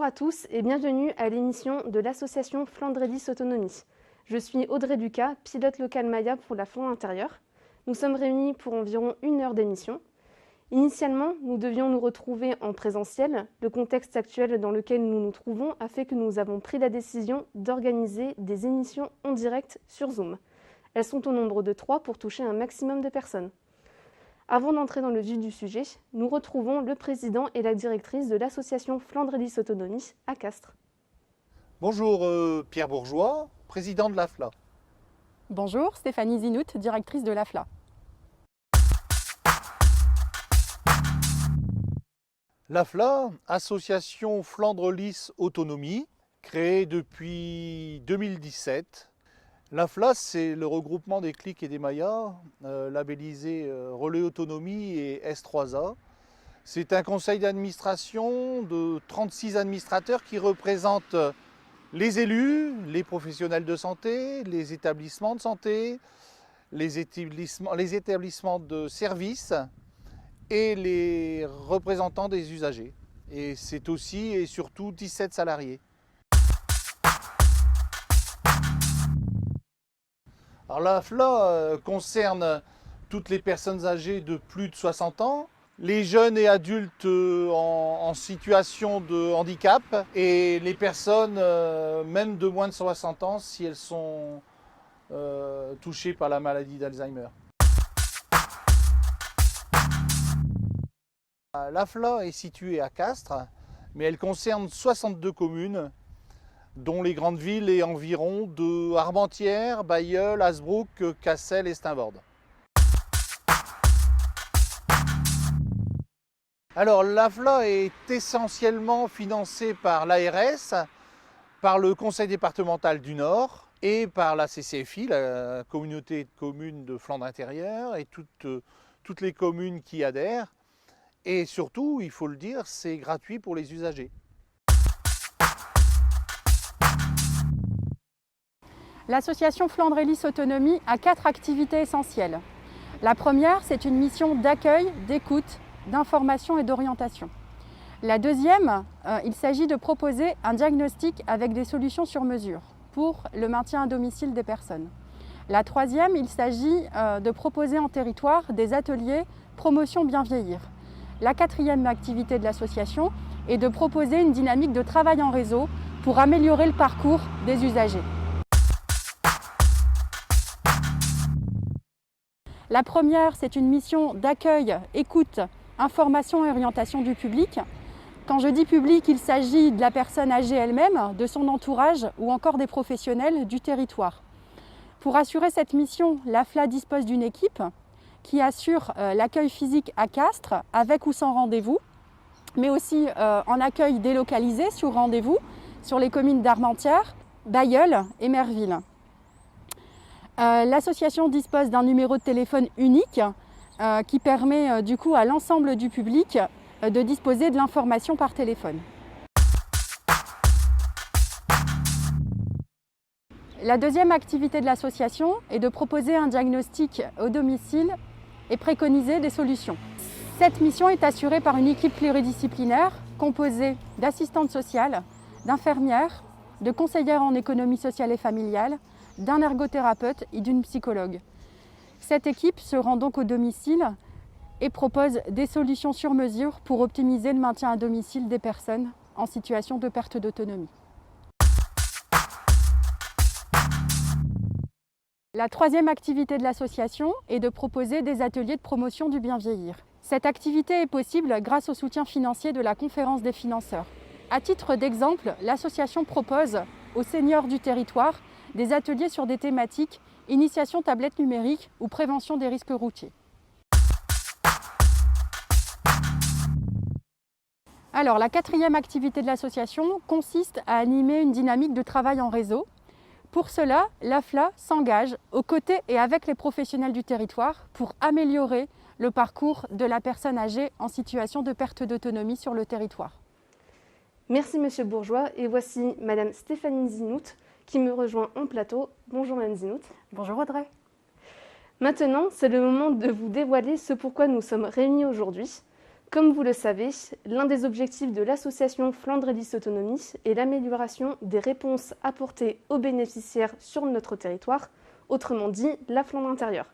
à tous et bienvenue à l'émission de l'association Flandre-Lys Autonomie. Je suis Audrey Ducas, pilote local Maya pour la Flandre intérieure. Nous sommes réunis pour environ 1 heure d'émission. Initialement, nous devions nous retrouver en présentiel. Le contexte actuel dans lequel nous nous trouvons a fait que nous avons pris la décision d'organiser des émissions en direct sur Zoom. Elles sont au nombre de 3 pour toucher un maximum de personnes. Avant d'entrer dans le vif du sujet, nous retrouvons le président et la directrice de l'association Flandre-Lys Autonomie à Castres. Bonjour Pierre Bourgeois, président de l'AFLA. Bonjour, Stéphanie Zinout, directrice de l'AFLA. L'AFLA, association Flandre-Lys Autonomie, créée depuis 2017. L'AFLA, c'est le regroupement des clics et des mayas, labellisés Relais Autonomie et S3A. C'est un conseil d'administration de 36 administrateurs qui représentent les élus, les professionnels de santé, les établissements de santé, les établissements de services et les représentants des usagers. Et c'est aussi et surtout 17 salariés. Alors l'AFLA concerne toutes les personnes âgées de plus de 60 ans, les jeunes et adultes en situation de handicap et les personnes même de moins de 60 ans si elles sont touchées par la maladie d'Alzheimer. L'AFLA est située à Castres, mais elle concerne 62 communes, dont les grandes villes et environs de Armentières, Bailleul, Hasbrouck, Cassel et Steenvoorde. Alors l'AFLA est essentiellement financée par l'ARS, par le Conseil départemental du Nord et par la CCFI, la communauté de communes de Flandre intérieure, et toutes les communes qui adhèrent. Et surtout, il faut le dire, c'est gratuit pour les usagers. L'association Flandre-Lys Autonomie a 4 activités essentielles. La première, c'est une mission d'accueil, d'écoute, d'information et d'orientation. La deuxième, il s'agit de proposer un diagnostic avec des solutions sur mesure pour le maintien à domicile des personnes. La troisième, il s'agit de proposer en territoire des ateliers promotion bien vieillir. La quatrième activité de l'association est de proposer une dynamique de travail en réseau pour améliorer le parcours des usagers. La première, c'est une mission d'accueil, écoute, information et orientation du public. Quand je dis public, il s'agit de la personne âgée elle-même, de son entourage ou encore des professionnels du territoire. Pour assurer cette mission, l'AFLA dispose d'une équipe qui assure l'accueil physique à Castres, avec ou sans rendez-vous, mais aussi en accueil délocalisé sur rendez-vous sur les communes d'Armentières, Bailleul et Merville. L'association dispose d'un numéro de téléphone unique qui permet du coup à l'ensemble du public de disposer de l'information par téléphone. La deuxième activité de l'association est de proposer un diagnostic au domicile et préconiser des solutions. Cette mission est assurée par une équipe pluridisciplinaire composée d'assistantes sociales, d'infirmières, de conseillères en économie sociale et familiale, d'un ergothérapeute et d'une psychologue. Cette équipe se rend donc au domicile et propose des solutions sur mesure pour optimiser le maintien à domicile des personnes en situation de perte d'autonomie. La troisième activité de l'association est de proposer des ateliers de promotion du bien vieillir. Cette activité est possible grâce au soutien financier de la Conférence des financeurs. À titre d'exemple, l'association propose aux seniors du territoire des ateliers sur des thématiques initiation tablette numérique ou prévention des risques routiers. Alors, la quatrième activité de l'association consiste à animer une dynamique de travail en réseau. Pour cela, l'AFLA s'engage aux côtés et avec les professionnels du territoire pour améliorer le parcours de la personne âgée en situation de perte d'autonomie sur le territoire. Merci Monsieur Bourgeois et voici Madame Stéphanie Zinout qui me rejoint en plateau. Bonjour Madame Zinout. Bonjour Audrey. Maintenant, c'est le moment de vous dévoiler ce pourquoi nous sommes réunis aujourd'hui. Comme vous le savez, l'un des objectifs de l'association Flandre et Lys Autonomie est l'amélioration des réponses apportées aux bénéficiaires sur notre territoire, autrement dit la Flandre intérieure.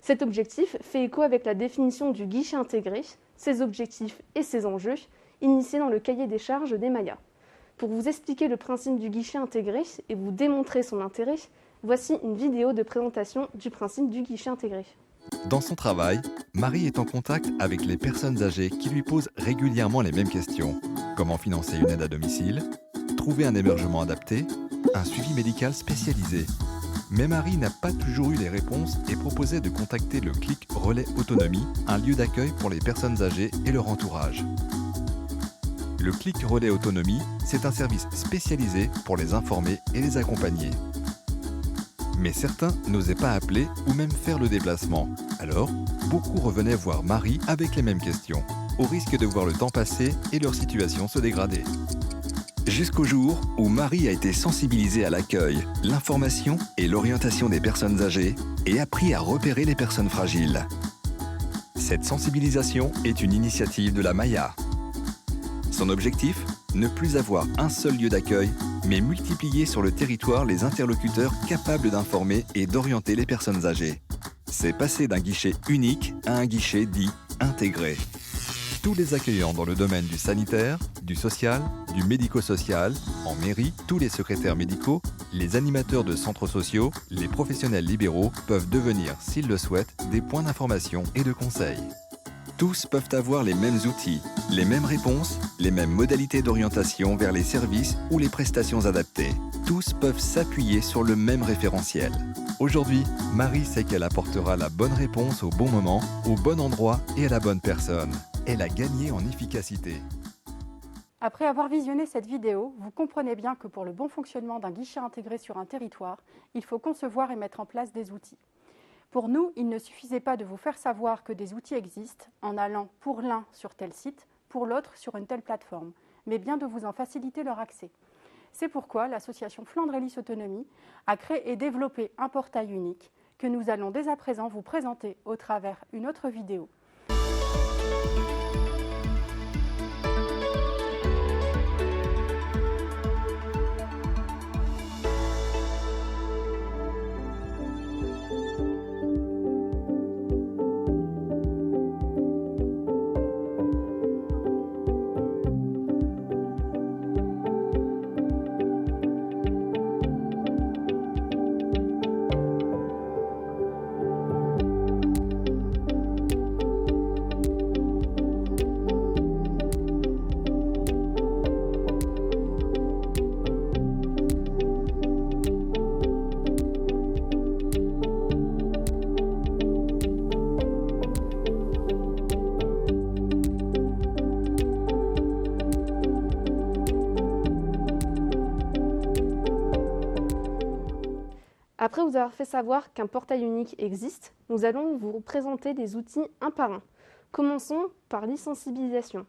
Cet objectif fait écho avec la définition du guichet intégré, ses objectifs et ses enjeux, initiés dans le cahier des charges des Maya. Pour vous expliquer le principe du guichet intégré et vous démontrer son intérêt, voici une vidéo de présentation du principe du guichet intégré. Dans son travail, Marie est en contact avec les personnes âgées qui lui posent régulièrement les mêmes questions. Comment financer une aide à domicile? Trouver un hébergement adapté? Un suivi médical spécialisé? Mais Marie n'a pas toujours eu les réponses et proposait de contacter le Clic Relais Autonomie, un lieu d'accueil pour les personnes âgées et leur entourage. Le Clic Relais Autonomie, c'est un service spécialisé pour les informer et les accompagner. Mais certains n'osaient pas appeler ou même faire le déplacement. Alors, beaucoup revenaient voir Marie avec les mêmes questions, au risque de voir le temps passer et leur situation se dégrader. Jusqu'au jour où Marie a été sensibilisée à l'accueil, l'information et l'orientation des personnes âgées et appris à repérer les personnes fragiles. Cette sensibilisation est une initiative de la Maya. Son objectif ? Ne plus avoir un seul lieu d'accueil, mais multiplier sur le territoire les interlocuteurs capables d'informer et d'orienter les personnes âgées. C'est passer d'un guichet unique à un guichet dit intégré. Tous les accueillants dans le domaine du sanitaire, du social, du médico-social, en mairie, tous les secrétaires médicaux, les animateurs de centres sociaux, les professionnels libéraux peuvent devenir, s'ils le souhaitent, des points d'information et de conseil. Tous peuvent avoir les mêmes outils, les mêmes réponses, les mêmes modalités d'orientation vers les services ou les prestations adaptées. Tous peuvent s'appuyer sur le même référentiel. Aujourd'hui, Marie sait qu'elle apportera la bonne réponse au bon moment, au bon endroit et à la bonne personne. Elle a gagné en efficacité. Après avoir visionné cette vidéo, vous comprenez bien que pour le bon fonctionnement d'un guichet intégré sur un territoire, il faut concevoir et mettre en place des outils. Pour nous, il ne suffisait pas de vous faire savoir que des outils existent en allant pour l'un sur tel site, pour l'autre sur une telle plateforme, mais bien de vous en faciliter leur accès. C'est pourquoi l'association Flandre et Lys Autonomie a créé et développé un portail unique que nous allons dès à présent vous présenter au travers une autre vidéo. Après vous avoir fait savoir qu'un portail unique existe, nous allons vous présenter des outils un par un. Commençons par l'e-sensibilisation.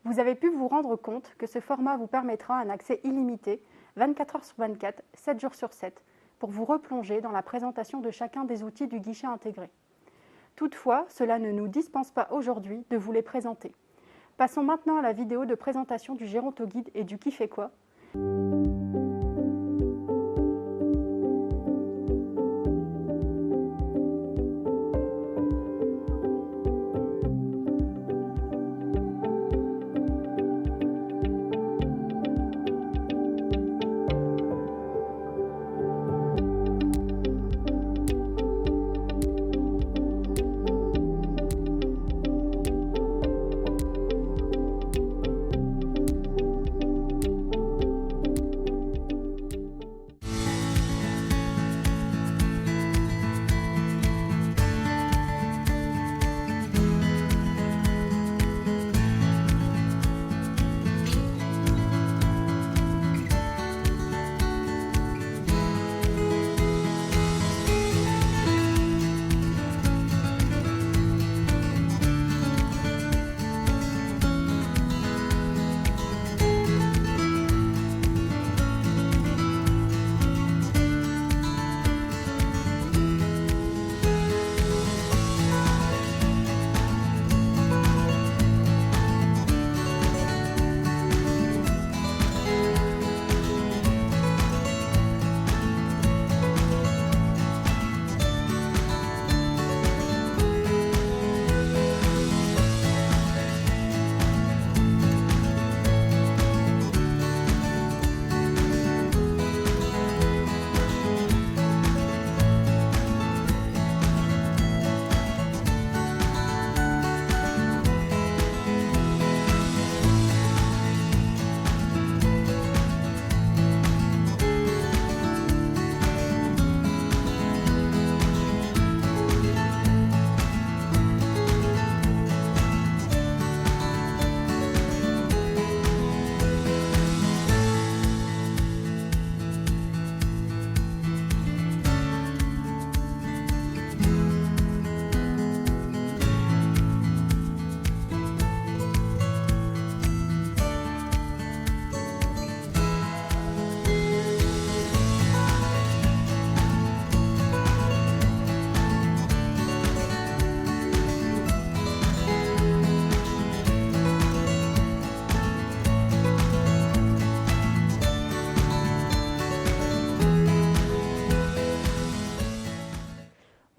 Vous avez pu vous rendre compte que ce format vous permettra un accès illimité, 24 heures sur 24, 7 jours sur 7, pour vous replonger dans la présentation de chacun des outils du guichet intégré. Toutefois, cela ne nous dispense pas aujourd'hui de vous les présenter. Passons maintenant à la vidéo de présentation du Gérontoguide et du Qui fait quoi.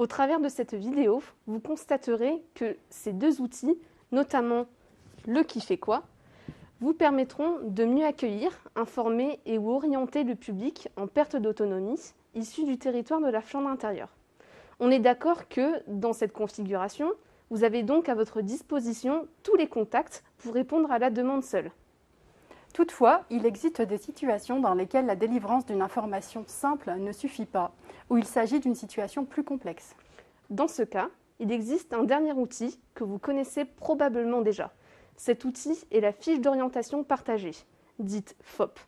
Au travers de cette vidéo, vous constaterez que ces deux outils, notamment le Qui fait quoi, vous permettront de mieux accueillir, informer et ou orienter le public en perte d'autonomie issu du territoire de la Flandre intérieure. On est d'accord que, dans cette configuration, vous avez donc à votre disposition tous les contacts pour répondre à la demande seule. Toutefois, il existe des situations dans lesquelles la délivrance d'une information simple ne suffit pas, où il s'agit d'une situation plus complexe. Dans ce cas, il existe un dernier outil que vous connaissez probablement déjà. Cet outil est la fiche d'orientation partagée, dite FOP.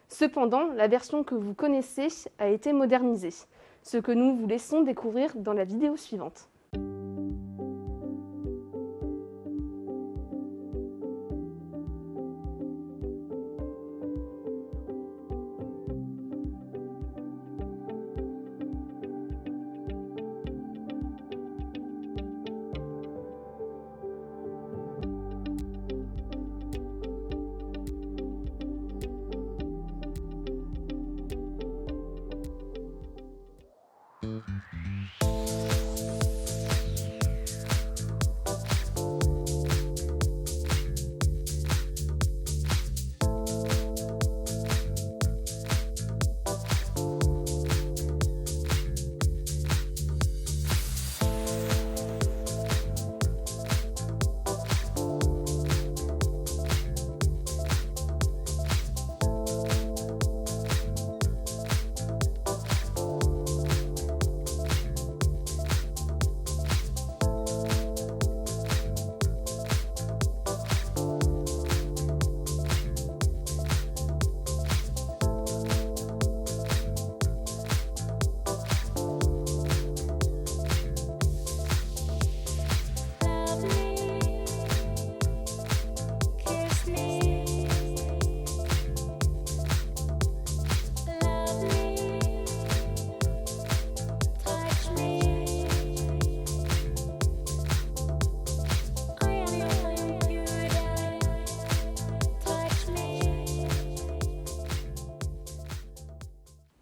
Cependant, la version que vous connaissez a été modernisée, ce que nous vous laissons découvrir dans la vidéo suivante.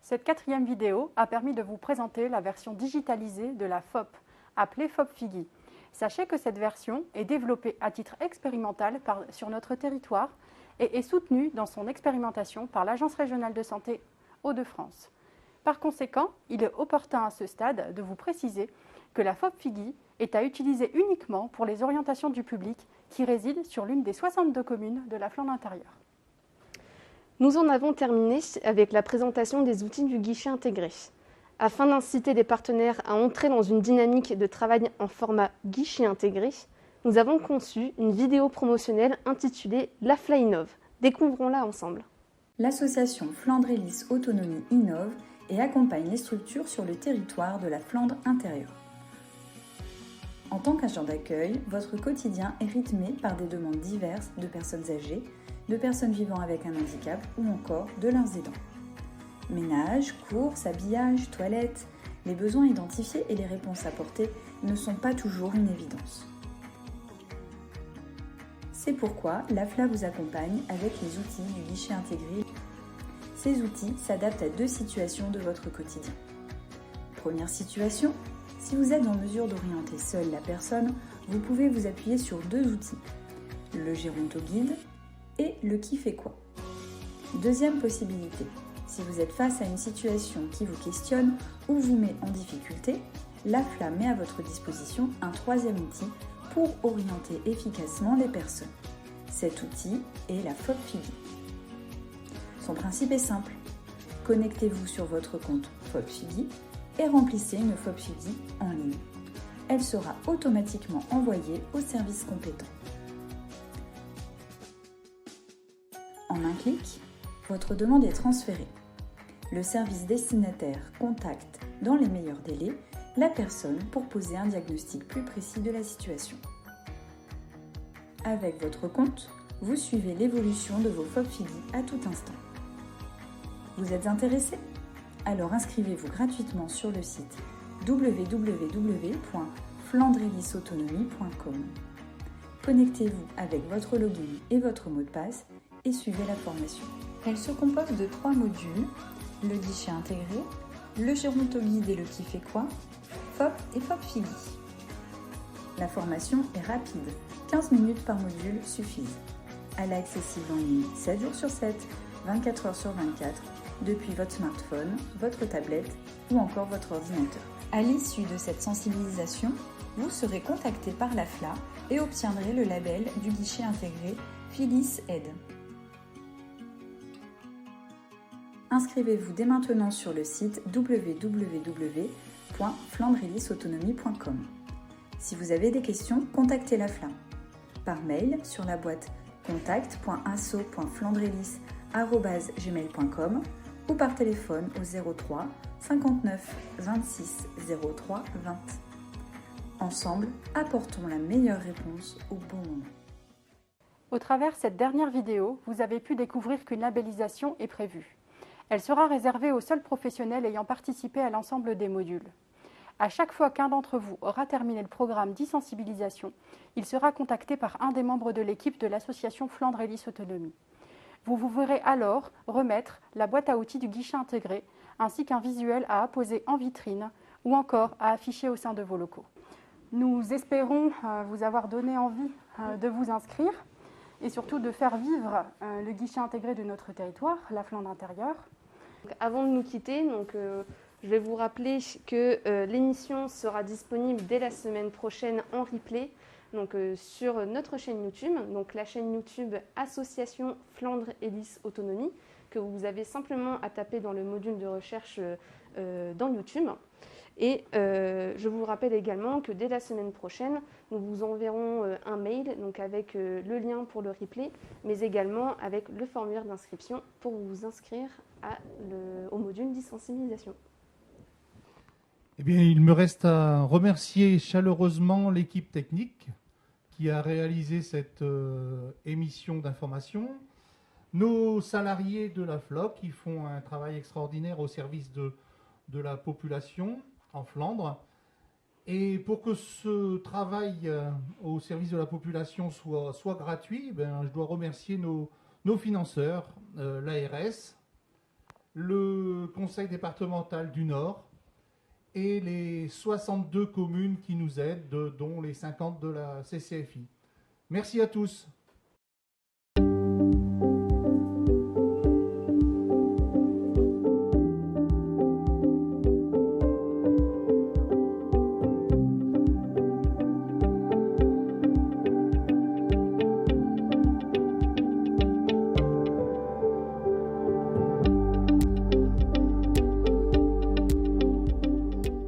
Cette 4e vidéo a permis de vous présenter la version digitalisée de la FOP, appelée FOP-FIGI. Sachez que cette version est développée à titre expérimental sur notre territoire et est soutenue dans son expérimentation par l'Agence régionale de santé Hauts-de-France. Par conséquent, il est opportun à ce stade de vous préciser que la FOP-FIGI est à utiliser uniquement pour les orientations du public qui réside sur l'une des 62 communes de la Flandre intérieure. Nous en avons terminé avec la présentation des outils du guichet intégré. Afin d'inciter les partenaires à entrer dans une dynamique de travail en format guichet intégré, nous avons conçu une vidéo promotionnelle intitulée l'AFLA Innove. Découvrons-la ensemble. L'association Flandre et Lys Autonomie innove et accompagne les structures sur le territoire de la Flandre intérieure. En tant qu'agent d'accueil, votre quotidien est rythmé par des demandes diverses de personnes âgées, de personnes vivant avec un handicap ou encore de leurs aidants. Ménage, courses, habillage, toilettes, les besoins identifiés et les réponses apportées ne sont pas toujours une évidence. C'est pourquoi l'AFLA vous accompagne avec les outils du guichet intégré. Ces outils s'adaptent à 2 situations de votre quotidien. Première situation, si vous êtes en mesure d'orienter seule la personne, vous pouvez vous appuyer sur 2 outils, le Gérontoguide et le Qui fait quoi. Deuxième possibilité, si vous êtes face à une situation qui vous questionne ou vous met en difficulté, l'AFLA met à votre disposition un 3e outil pour orienter efficacement les personnes. Cet outil est la FOP-FIGI. Son principe est simple. Connectez-vous sur votre compte FOP-FIGI et remplissez une FOP-FIGI en ligne. Elle sera automatiquement envoyée au service compétent. En un clic, votre demande est transférée. Le service destinataire contacte dans les meilleurs délais la personne pour poser un diagnostic plus précis de la situation. Avec votre compte, vous suivez l'évolution de vos FOP-FIGI à tout instant. Vous êtes intéressé ? Alors inscrivez-vous gratuitement sur le site www.flandrelysautonomie.com. Connectez-vous avec votre login et votre mot de passe et suivez la formation. Elle se compose de 3 modules, le guichet intégré, le Gérontoguide et le Qui fait quoi, FOP et FOP-FIGI. La formation est rapide, 15 minutes par module suffisent. Elle est accessible en ligne 7 jours sur 7, 24 heures sur 24, depuis votre smartphone, votre tablette ou encore votre ordinateur. À l'issue de cette sensibilisation, vous serez contacté par l'AFLA et obtiendrez le label du guichet intégré Filis Aide. Inscrivez-vous dès maintenant sur le site www.flandrelysautonomie.com. Si vous avez des questions, contactez l'AFLA par mail sur la boîte contact.asso.flandrelys@gmail.com ou par téléphone au 03 59 26 03 20. Ensemble, apportons la meilleure réponse au bon moment. Au travers de cette dernière vidéo, vous avez pu découvrir qu'une labellisation est prévue. Elle sera réservée aux seuls professionnels ayant participé à l'ensemble des modules. À chaque fois qu'un d'entre vous aura terminé le programme d'e-sensibilisation, il sera contacté par un des membres de l'équipe de l'association Flandre et Lys Autonomie. Vous vous verrez alors remettre la boîte à outils du guichet intégré, ainsi qu'un visuel à apposer en vitrine ou encore à afficher au sein de vos locaux. Nous espérons vous avoir donné envie de vous inscrire et surtout de faire vivre le guichet intégré de notre territoire, la Flandre intérieure. Avant de nous quitter, je vais vous rappeler que l'émission sera disponible dès la semaine prochaine en replay sur notre chaîne YouTube, donc la chaîne YouTube Association Flandre et Lys Autonomie, que vous avez simplement à taper dans le module de recherche dans YouTube. Et je vous rappelle également que dès la semaine prochaine, nous vous enverrons un mail avec le lien pour le replay, mais également avec le formulaire d'inscription pour vous inscrire au module d'e-sensibilisation. Eh bien, il me reste à remercier chaleureusement l'équipe technique qui a réalisé cette émission d'information, nos salariés de l'AFLA qui font un travail extraordinaire au service de la population en Flandre. Et pour que ce travail au service de la population soit gratuit, je dois remercier nos financeurs, l'ARS, le conseil départemental du Nord et les 62 communes qui nous aident, dont les 50 de la CCFI. Merci à tous.